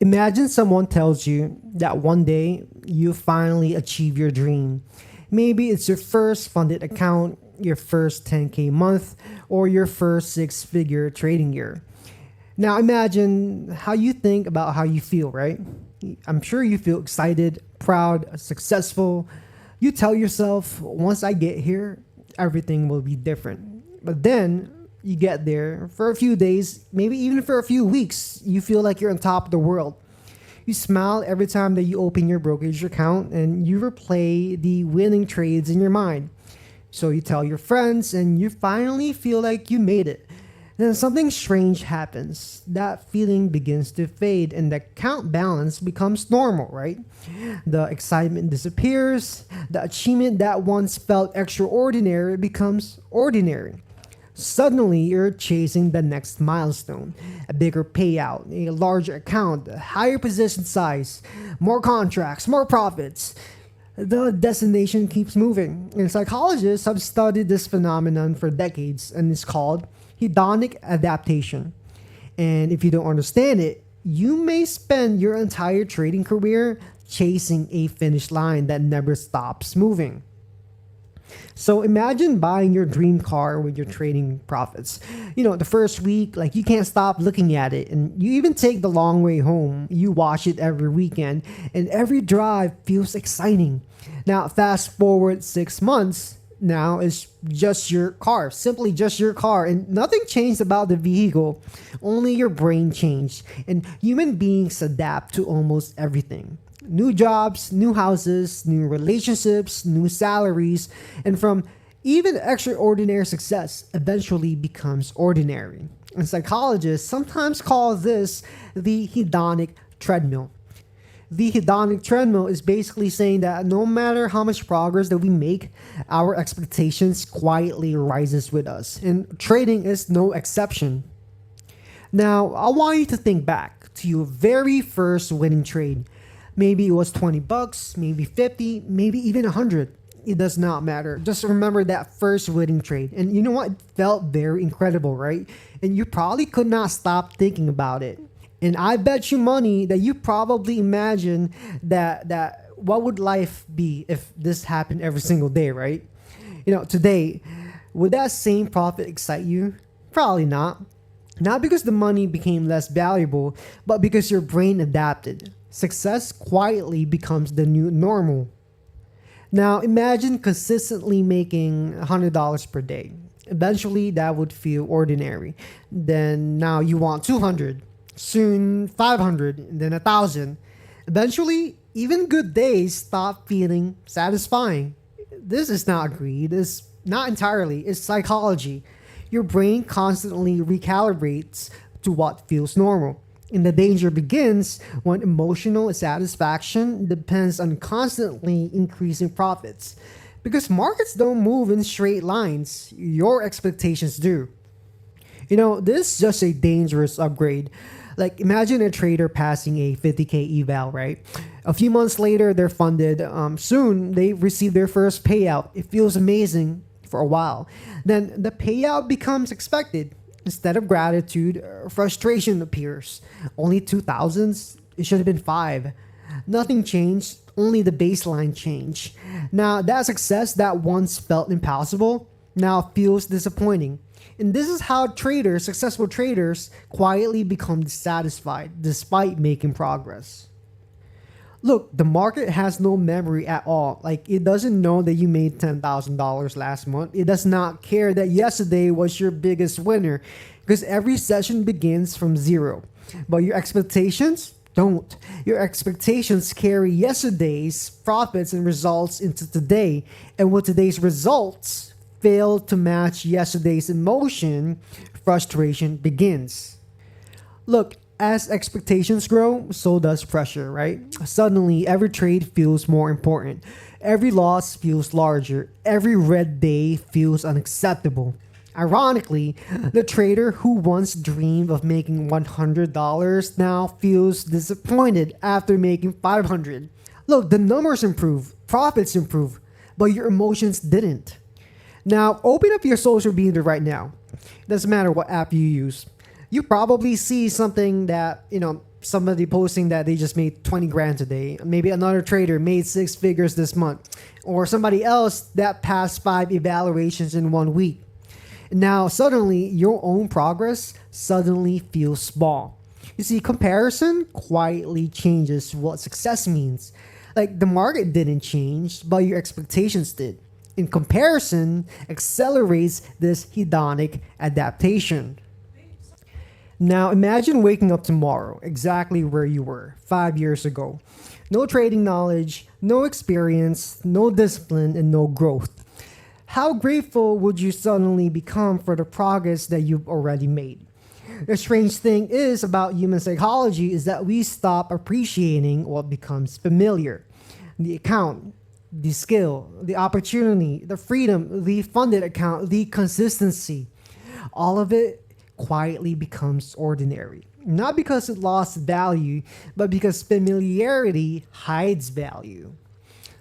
Imagine someone tells you that one day you finally achieve your dream. Maybe it's your first funded account, your first 10K month, or your first six figure trading year. Now imagine how you think about how you feel, right? I'm sure you feel excited, proud, successful. You tell yourself, once I get here, everything will be different. But then you get there for a few days, maybe even for a few weeks, you feel like you're on top of the world. You smile every time that you open your brokerage account and you replay the winning trades in your mind. So you tell your friends and you finally feel like you made it. Then something strange happens. That feeling begins to fade and the account balance becomes normal, right? The excitement disappears. The achievement that once felt extraordinary becomes ordinary. Suddenly, you're chasing the next milestone, a bigger payout, a larger account, a higher position size, more contracts, more profits. The destination keeps moving. And psychologists have studied this phenomenon for decades, and it's called hedonic adaptation. And if you don't understand it, you may spend your entire trading career chasing a finish line that never stops moving. So imagine buying your dream car with your trading profits. The first week, like you can't stop looking at it. And you even take the long way home. You watch it every weekend, and every drive feels exciting. Now, fast forward 6 months. Now it's just your car, simply just your car, and nothing changed about the vehicle, only your brain changed. And human beings adapt to almost everything. New jobs, new houses, new relationships, new salaries, and from even extraordinary success eventually becomes ordinary. And psychologists sometimes call this the hedonic treadmill. The hedonic treadmill is basically saying that no matter how much progress that we make, our expectations quietly rises with us. And trading is no exception. Now, I want you to think back to your very first winning trade. Maybe it was 20 bucks, maybe 50, maybe even 100. It does not matter. Just remember that first winning trade. And you know what? It felt very incredible, right? And you probably could not stop thinking about it. And I bet you money that you probably imagine that what would life be if this happened every single day, right? Today, would that same profit excite you? Probably not. Not because the money became less valuable, but because your brain adapted. Success quietly becomes the new normal. Now, imagine consistently making $100 per day. Eventually, that would feel ordinary. Then now you want 200, soon 500, and then 1,000. Eventually, even good days stop feeling satisfying. This is not greed. It's not entirely. It's psychology. Your brain constantly recalibrates to what feels normal. And the danger begins when emotional satisfaction depends on constantly increasing profits. Because markets don't move in straight lines, your expectations do. This is just a dangerous upgrade. Like, imagine a trader passing a 50K eval, right? A few months later, they're funded. Soon, they receive their first payout. It feels amazing for a while. Then the payout becomes expected. Instead of gratitude, frustration appears. Only 2,000s? It should have been five. Nothing changed, only the baseline changed. Now, that success that once felt impossible now feels disappointing. And this is how traders, successful traders, quietly become dissatisfied despite making progress. Look, the market has no memory at all. Like, it doesn't know that you made $10,000 last month. It does not care that yesterday was your biggest winner because every session begins from zero. But your expectations don't. Your expectations carry yesterday's profits and results into today. And when today's results fail to match yesterday's emotion, frustration begins. Look, as expectations grow, so does pressure, right? Suddenly, every trade feels more important. Every loss feels larger. Every red day feels unacceptable. Ironically, the trader who once dreamed of making $100 now feels disappointed after making 500. Look, the numbers improve, profits improve, but your emotions didn't. Now, open up your social media right now. It doesn't matter what app you use. You probably see something that, somebody posting that they just made 20 grand today. Maybe another trader made six figures this month. Or somebody else that passed five evaluations in 1 week. Now, suddenly, your own progress suddenly feels small. You see, comparison quietly changes what success means. Like the market didn't change, but your expectations did. In comparison, accelerates this hedonic adaptation. Now, imagine waking up tomorrow exactly where you were 5 years ago. No trading knowledge, no experience, no discipline, and no growth. How grateful would you suddenly become for the progress that you've already made? The strange thing is about human psychology is that we stop appreciating what becomes familiar. The account, the skill, the opportunity, the freedom, the funded account, the consistency. All of it quietly becomes ordinary. Not because it lost value, but because familiarity hides value.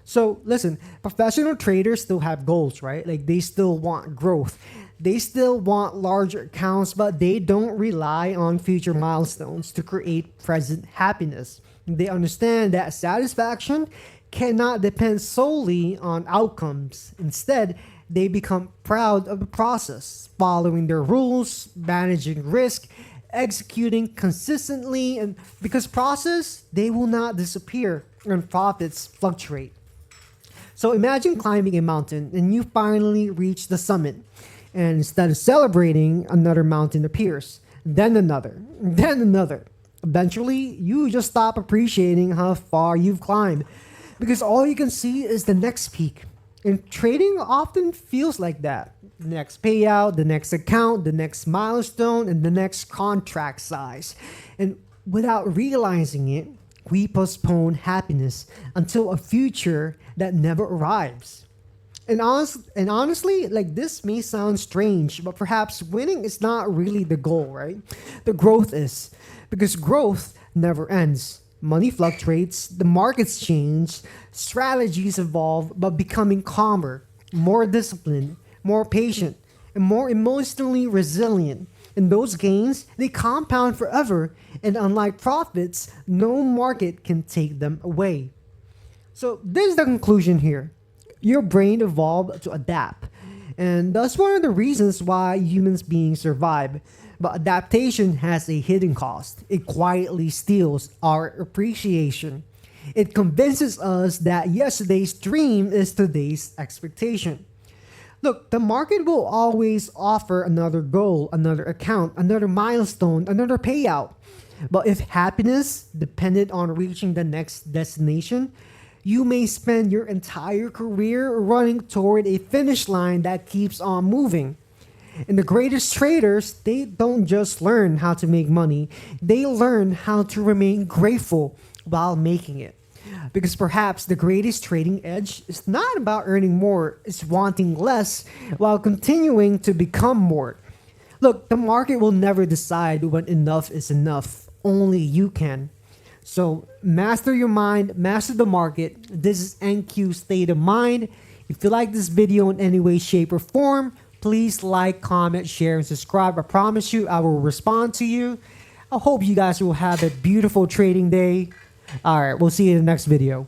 So listen, professional traders still have goals, right? Like they still want growth. They still want larger accounts, but they don't rely on future milestones to create present happiness. They understand that satisfaction cannot depend solely on outcomes. Instead, they become proud of the process, following their rules, managing risk, executing consistently, and because process, they will not disappear and profits fluctuate. So imagine climbing a mountain and you finally reach the summit. And instead of celebrating, another mountain appears, then another, then another. Eventually, you just stop appreciating how far you've climbed because all you can see is the next peak. And trading often feels like that. The next payout, the next account, the next milestone, and the next contract size. And without realizing it, we postpone happiness until a future that never arrives. And honestly, like this may sound strange, but perhaps winning is not really the goal, right? The growth is. Because growth never ends. Money fluctuates, the markets change, strategies evolve, but becoming calmer, more disciplined, more patient, and more emotionally resilient. And those gains, they compound forever, and unlike profits, no market can take them away. So this is the conclusion here. Your brain evolved to adapt. And that's one of the reasons why humans beings survive. But adaptation has a hidden cost. It quietly steals our appreciation. It convinces us that yesterday's dream is today's expectation. Look, the market will always offer another goal, another account, another milestone, another payout. But if happiness depended on reaching the next destination, you may spend your entire career running toward a finish line that keeps on moving. And the greatest traders, they don't just learn how to make money, they learn how to remain grateful while making it. Because perhaps the greatest trading edge is not about earning more, it's wanting less while continuing to become more. Look, the market will never decide when enough is enough. Only you can. So master your mind, master the market. This is NQ State of Mind. If you like this video in any way, shape, or form, please like, comment, share, and subscribe. I promise you I will respond to you. I hope you guys will have a beautiful trading day. All right, we'll see you in the next video.